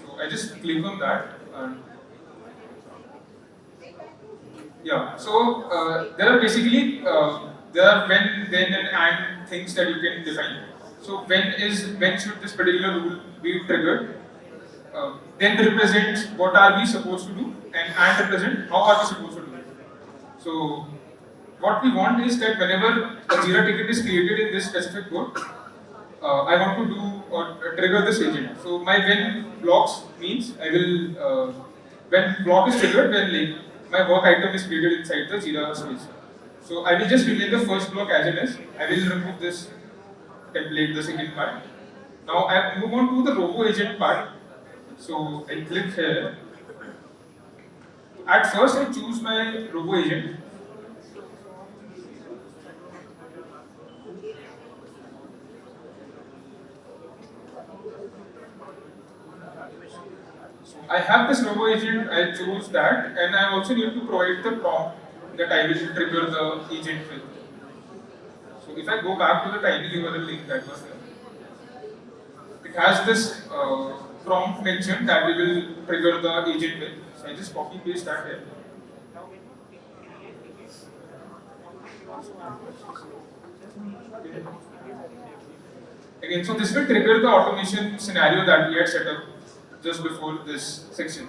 So I just click on that. And yeah. So there are basically there are when, then, and things that you can define. So when should this particular rule be triggered? Then represents what are we supposed to do, and represent how are we supposed to do it. So what we want is that whenever a Jira ticket is created in this specific code, I want to do or trigger this agent. So my when blocks means I will when block is triggered when like my work item is created inside the Jira space. So I will just remain the first block as it is. I will remove this template, the second part. Now I move on to the Robo agent part. So I click here. At first I choose my Robo agent. So I have this Robo agent, I choose that, and I also need to provide the prompt that I will trigger the agent with. So if I go back to the tiny URL link that was there, it has this prompt mentioned that we will trigger the agent with. So I just copy paste that here. Again, so this will trigger the automation scenario that we had set up just before this section.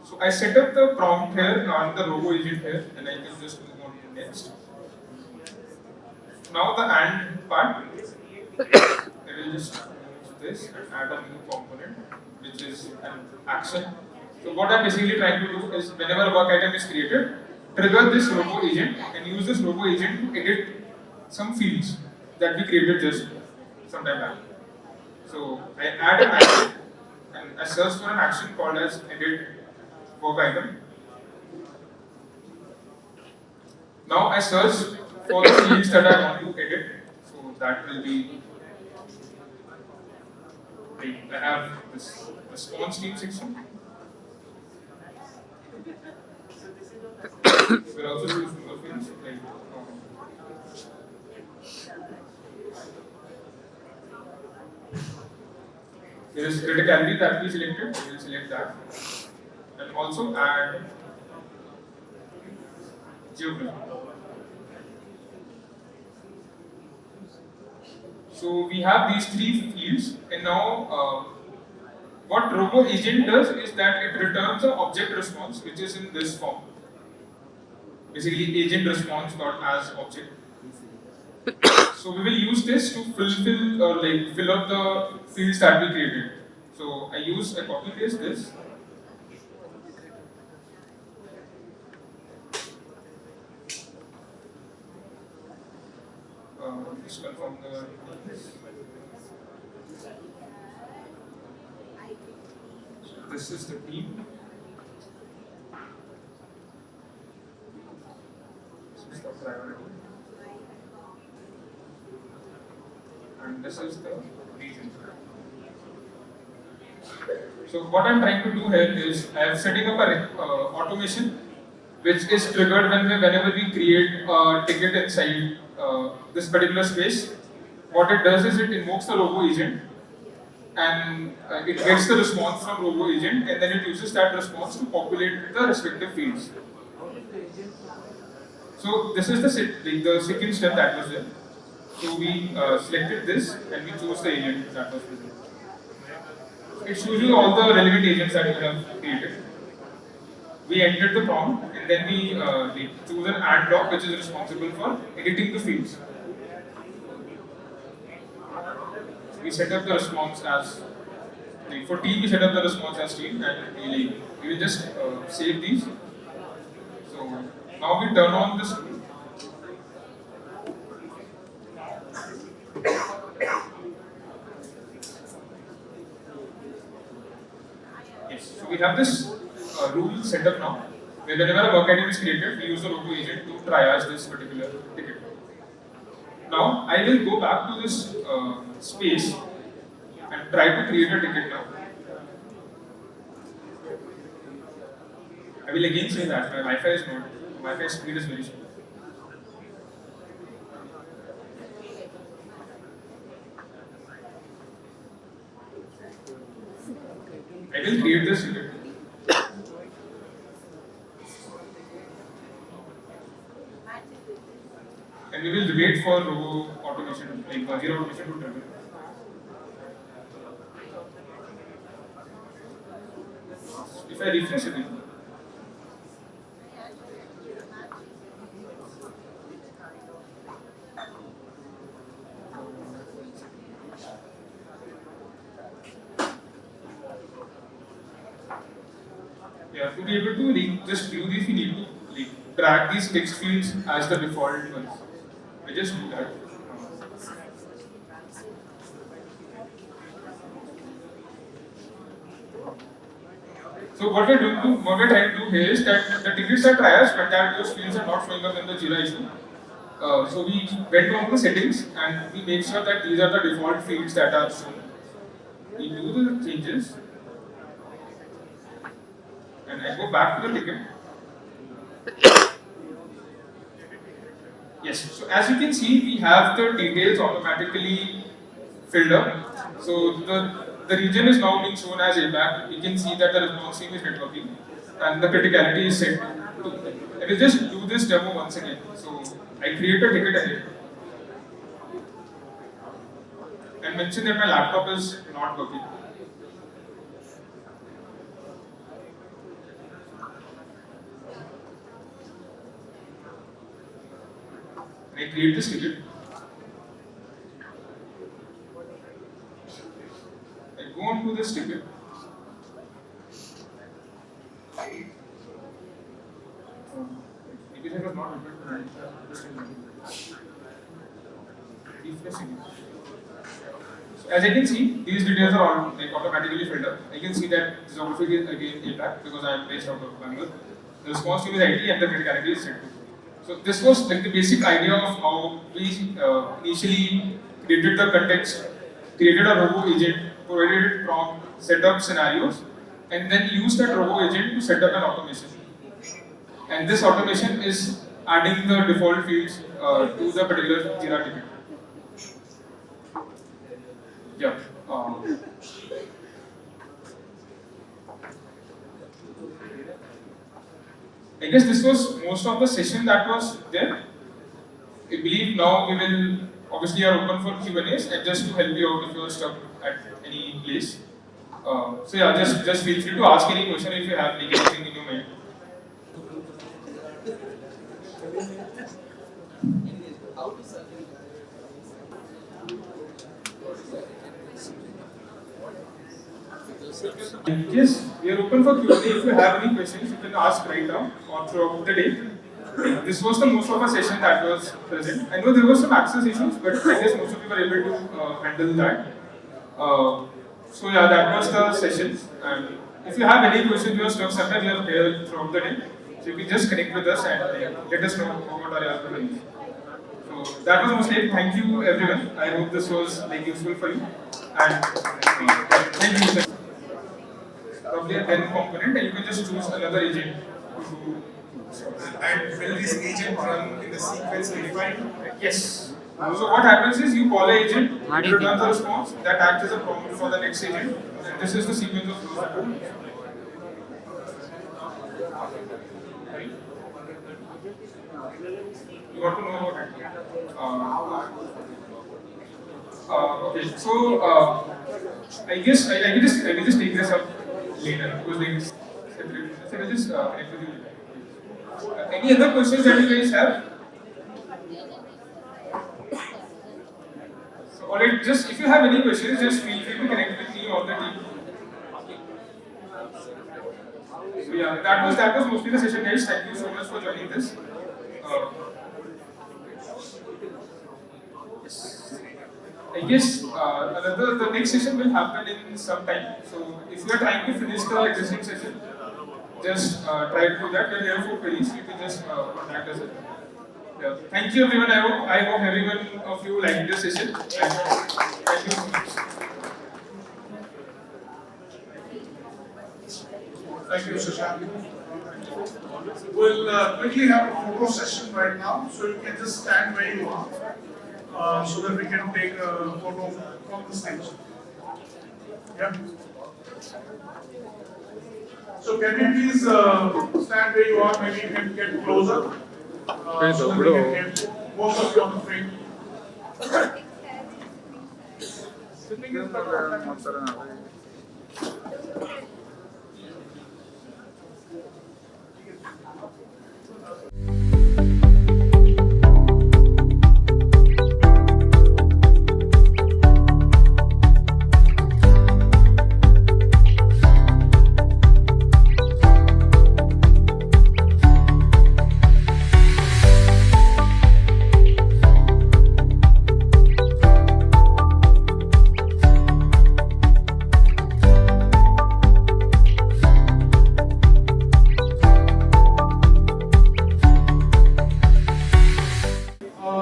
So I set up the prompt here on the Robo agent here, and I can just move on to next. Now the AND part, I will just move this and add a new component, which is an action. So what I'm basically trying to do is whenever a work item is created, trigger this Robo agent and use this Robo agent to edit some fields that we created just some time back. So I add an action and I search for an action called as edit work item. Now I search for the fields that I want to edit. So that will be, I have this response team section. We'll also choose more fields like there is criticality that we selected, we will select that. And also add geography. So we have these three fields, and now what Robo agent does is that it returns an object response which is in this form. Basically agent response dot as object. So we will use this to fulfill or like fill up the fields that we created. So I copy paste this. Just confirm the. This is the team. This is the priority. And this is the region. So what I'm trying to do here is I am setting up a automation which is triggered whenever we create a ticket inside this particular space. What it does is it invokes the Rovo agent and it gets the response from Rovo agent and then it uses that response to populate the respective fields. So this is the second step that was there. So we selected this and we chose the agent that was present. It shows you all the relevant agents that you have created. We entered the prompt and then we choose an add block which is responsible for editing the fields. We set up the response as for team. We set up the response as team, and we will just save these. So now we turn on this. Yes, so we have this rule set up now. Where whenever a work item is created, we use the Rovo agent to triage this particular ticket. Now I will go back to this space and try to create a ticket now. I will again say that my Wi-Fi is not. Wi-Fi speed is very slow. I will create this ticket. And we will wait for Rovo automation, like zero automation to trigger. If I refresh it, yeah, to be able to just view these, we need to drag these text fields as the default ones. I just do that. So what we're trying to do here is that the tickets are triaged, but that those fields are not showing up in the Jira issue. So we went on the settings and we make sure that these are the default fields that are shown. We do the changes, and I go back to the ticket. Yes, so as you can see, we have the details automatically filled up. So the region is now being shown as APAC. You can see that the response team is networking and the criticality is set. I will just do this demo once again. So I create a ticket again and mention that my laptop is not working. I create this ticket. I go on to this ticket. Maybe I was not able to refreshing it. So as I can see, these details are all automatically filled up. I can see that geography is again APAC because I am based out of Bangalore. The response team is IT and the criticality is set to. So this was the basic idea of how we initially created the context, created a Rovo agent, provided it prompt, set up scenarios, and then used that Rovo agent to set up an automation. And this automation is adding the default fields to the particular Jira ticket. Yeah. I guess this was most of the session that was there. I believe now we will obviously are open for Q&As and just to help you out if you are stuck at any place. So yeah, just feel free to ask any question if you have anything in your mind. Yes, we are open for Q&A. If you have any questions, you can ask right now or throughout the day. This was the most of our session that was present. I know there were some access issues, but I guess most of you were able to handle that. So yeah, that was the session. And if you have any questions, you are stuck somewhere, we are here throughout the day. So you can just connect with us and let us know what are your queries. So that was mostly it. Thank you everyone. I hope this was useful for you. And thank you. Probably a 10 component, and you can just choose another agent to do. And will this agent run in the sequence defined? Yes. So what happens is you call an agent, How do it you returns a think? response that acts as a prompt for the next agent, and this is the sequence of flows. You want to know about it? Okay, so I will just take this up later because there is separate. So I will just connect with you later. Any other questions that you guys have? So, alright, just if you have any questions, just feel free to connect with me or the team. So yeah, that was mostly the session, guys. Thank you so much for joining this. I guess the next session will happen in some time. So if you are trying to finish the existing session, just try to do that. We are here for queries. You can just contact us. Yeah. Thank you everyone. I hope everyone of you liked this session. And thank you so much. Thank you, Shashank. We'll quickly have a photo session right now, so you can just stand where you are, so that we can take a photo from the stage. Yeah. So can you please stand where you are? Maybe you can get closer, so that we can get most of you on the frame. Sitting is better.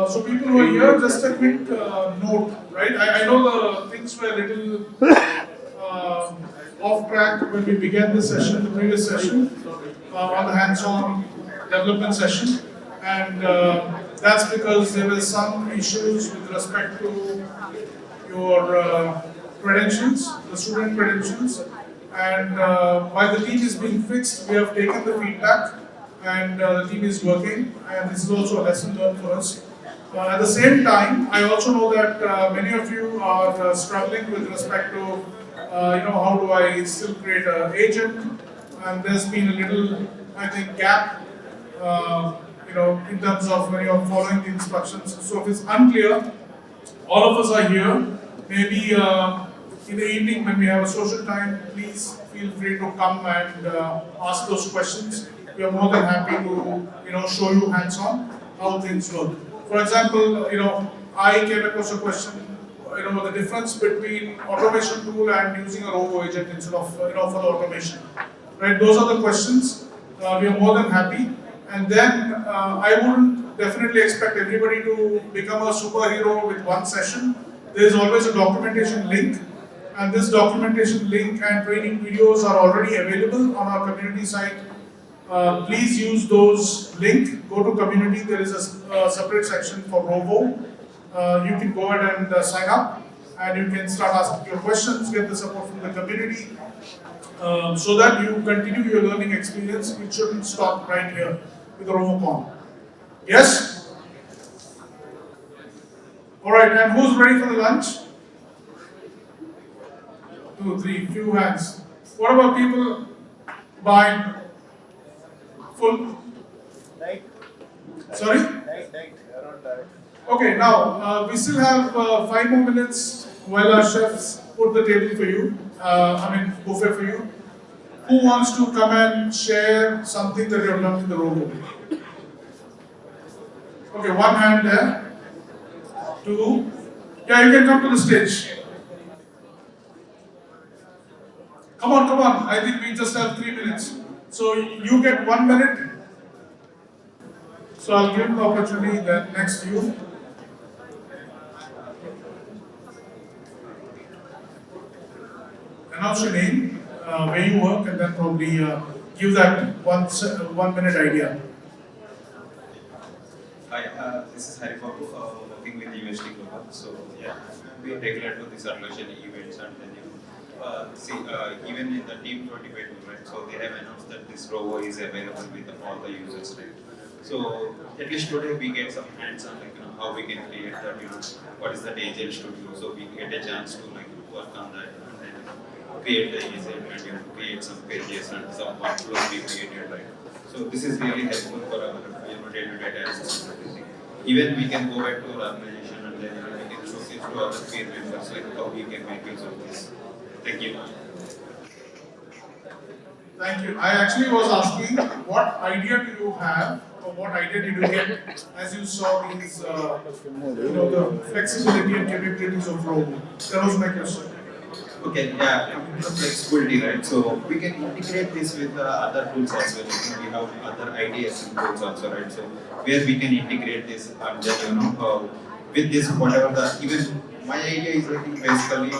So people who are here, just a quick note, right? I know the things were a little off track when we began the session, the previous session, on the hands-on development session, and that's because there were some issues with respect to your credentials, the student credentials, and while the team is being fixed, we have taken the feedback, and the team is working, and this is also a lesson learned for us. At the same time, I also know that many of you are struggling with respect to, how do I still create an agent? And there's been a little, I think, gap, in terms of when you're following the instructions. So if it's unclear, all of us are here. Maybe in the evening when we have a social time, please feel free to come and ask those questions. We are more than happy to, show you hands-on how things work. For example, I came across a question, the difference between automation tool and using a robo agent instead of, for the automation. Right? Those are the questions. We are more than happy. And then I wouldn't definitely expect everybody to become a superhero with one session. There is always a documentation link. And this documentation link and training videos are already available on our community site. Please use those link, go to community, there is a separate section for Rovo. You can go ahead and sign up and you can start asking your questions, get the support from the community so that you continue your learning experience. It shouldn't stop right here with the RovoCon. Yes? Alright, and who's ready for the lunch? 2, 3, few hands. What about people buying? Full? Right. Sorry? Right. Around that. Okay, now we still have 5 more minutes while our chefs put the table for you, buffet for you, who wants to come and share something that you have done with the Rovo? Okay, one hand there. Two. Yeah, you can come to the stage. Come on, come on. I think we just have 3 minutes. So you get 1 minute. So I'll give the opportunity then next to you. Announce your name, where you work, and then probably give that 1 minute idea. Hi, this is Hari Babu, working with University Global. So yeah, we regular to these allocation events and then even in the team 25 movement, so they have announced that this Rovo is available with all the users, right? So at least today we get some hands-on, how we can create that, what is the agent studio, so we get a chance to work on that and then create the agent and create some pages and some workflows we created, right? So this is really helpful for our day-to-day tasks and everything. Even we can go back to our organization and then we can showcase to other peer members how we can make use of this. Thank you. Thank you. I actually was asking, what idea do you have, or what idea did you get as you saw these, the flexibility and capabilities of Rovo? That was my question. Okay, yeah, the flexibility, right? So we can integrate this with other tools as well. We have other ideas and tools also, right? So where we can integrate this and then with this whatever even my idea is basically.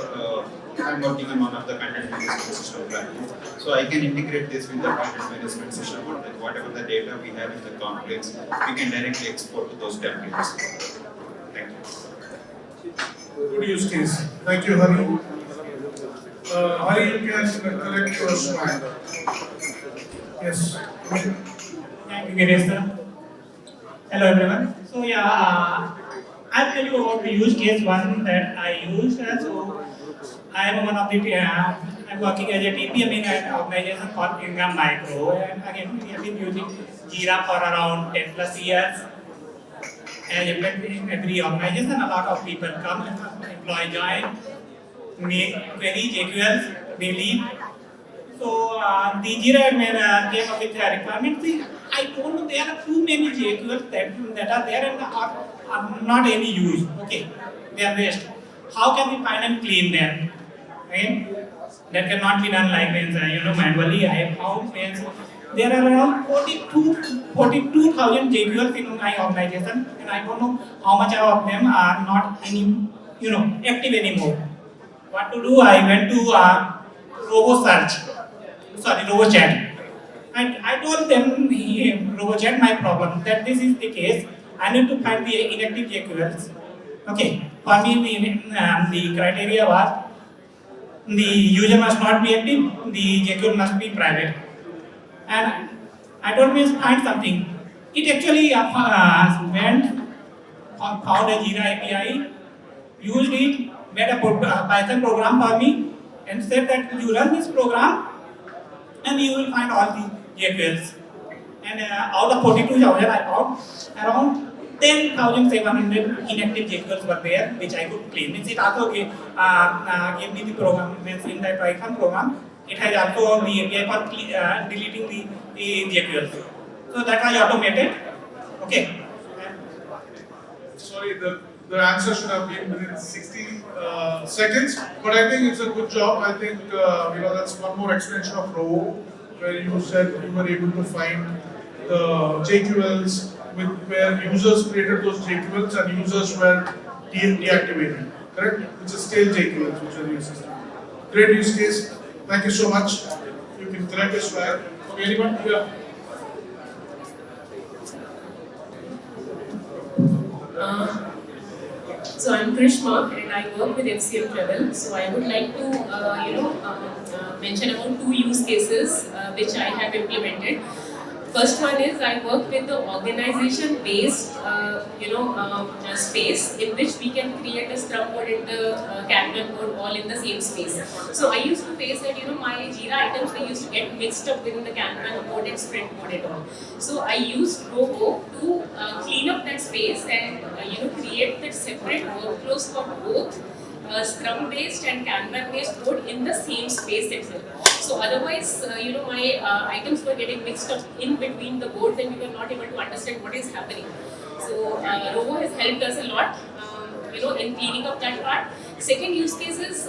I'm working on one of the content management system platform. So I can integrate this with the content management system or whatever the data we have in the complex, we can directly export to those templates. Thank you. Good use case. Thank you, Hari. Hari, you can collect your slide. Yes. Thank you, Ganesh sir. Hello everyone. So I'll tell you about the use case one that I used. So I am one of the I'm working as a TPM in an organization called Ingram Micro, and again we have been using Jira for around 10 plus years. And in every organization, a lot of people come, employee join, make query JQLs, they leave. So the Jira admin came up with a requirement. See, I told them there are too many JQLs that are there and are not any use. Okay, they are waste. How can we find and clean them? Right? That cannot be done like this, manually. I have found there are around 42,000 JQLs in my organization, and I don't know how much of them are not active anymore. What to do? I went to RovoChat. And I told them, RovoChat, my problem, that this is the case. I need to find the inactive JQLs. Okay, for me, the criteria was the user must not be active, the JQL must be private. And I told me find something. It actually went, found a Jira API, used it, made a Python program for me, and said that you run this program and you will find all the JQLs. And out of 42,000, I found around 10,700 inactive JQLs were there, which I could clean. Means it also gave me the program, means in that Python program, it has also the API for deleting the JQLs. So that was automated. Okay. Sorry, the answer should have been within 60 seconds, but I think it's a good job. I think that's one more extension of Rovo, where you said you were able to find the JQLs where users created those JQLs and users were deactivated, correct? Which is stale JQLs which are used. Great use case. Thank you so much. You can collect your swag. Okay, anyone? Yeah. So I'm Krishma and I work with FCM Travel. So I would like to, mention about two use cases which I have implemented. First one is I work with the organization-based, space in which we can create a Scrum code and the Kanban code all in the same space. So I used to face that, my Jira items, they used to get mixed up within the Kanban code and Sprint code and all. So I used Rovo to clean up that space and, create that separate workflows for both Scrum-based and Kanban-based code in the same space itself. So otherwise, my items were getting mixed up in between the boards, and we were not able to understand what is happening. So Rovo has helped us a lot, in cleaning up that part. Second use case is,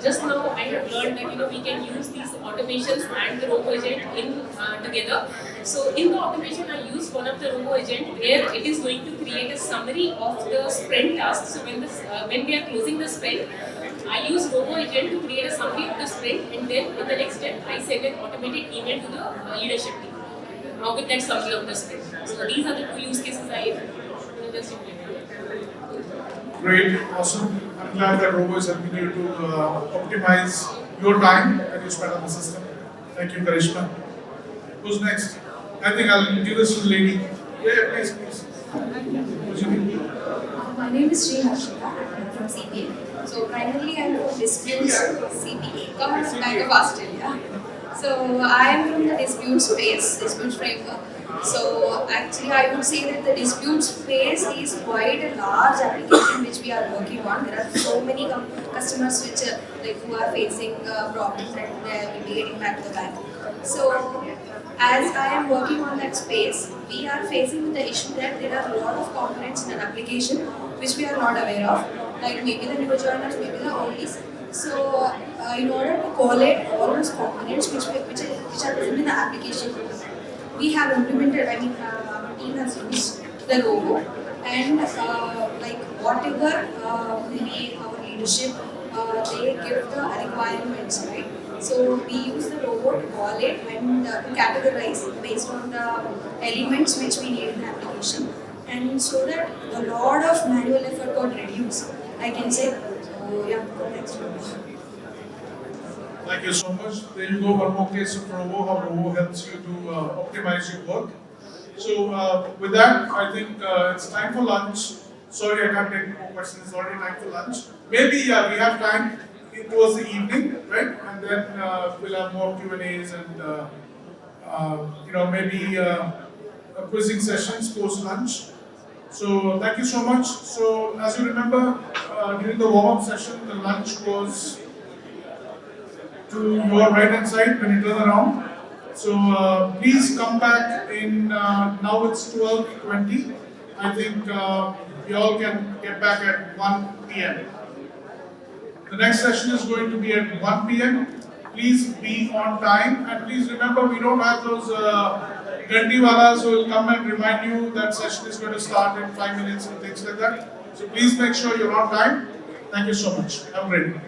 just now I have learned that we can use these automations and the Rovo agent in together. So in the automation, I use one of the Rovo agent where it is going to create a summary of the sprint tasks. So when we are closing the sprint, I use Rovo agent to create a summary of the sprint, and then in the next step, I send an automated email to the leadership team with that summary of the sprint. So these are the two use cases I just implemented. Great, awesome. I'm glad that Rovo is helping you to optimize your time that you spend on the system. Thank you, Karishma. Who's next? I think I'll give this to the lady. Yeah, please. What's your name? My name is Sri Harshita. I'm from CPA. So primarily I'm from disputes CPA, Government Bank of Australia. So I am from the dispute space, dispute framework. So actually I would say that the dispute space is quite a large application which we are working on. There are so many customers which who are facing problems and they are getting back to the bank. So as I am working on that space, we are facing the issue that there are a lot of components in an application which we are not aware of, like maybe the new joiners, maybe the oldies. So in order to collate all those components which are present in the application, we have implemented, our team has used the Rovo, and whatever maybe our leadership, they give the requirements, right? So we use the Rovo to collate and to categorize based on the elements which we need in the application, and so that a lot of manual effort got reduced, I can say. So yeah, thanks very much. Thank you so much. There you go, one more case of Rovo, how Rovo helps you to optimize your work. So with that, I think it's time for lunch. Sorry, I can't take more questions. It's already time for lunch. Maybe we have time towards the evening, right? And then we'll have more Q&As and maybe quizzing sessions post lunch. So thank you so much. So as you remember, during the warm-up session, the lunch was to your right hand side when you turn around. So please come back in, now it's 12:20. I think we all can get back at 1 p.m. The next session is going to be at 1 p.m. Please be on time, and please remember we don't have those gantiwalas who will come and remind you that session is going to start in 5 minutes and things like that. So please make sure you're on time. Thank you so much. Have a great day.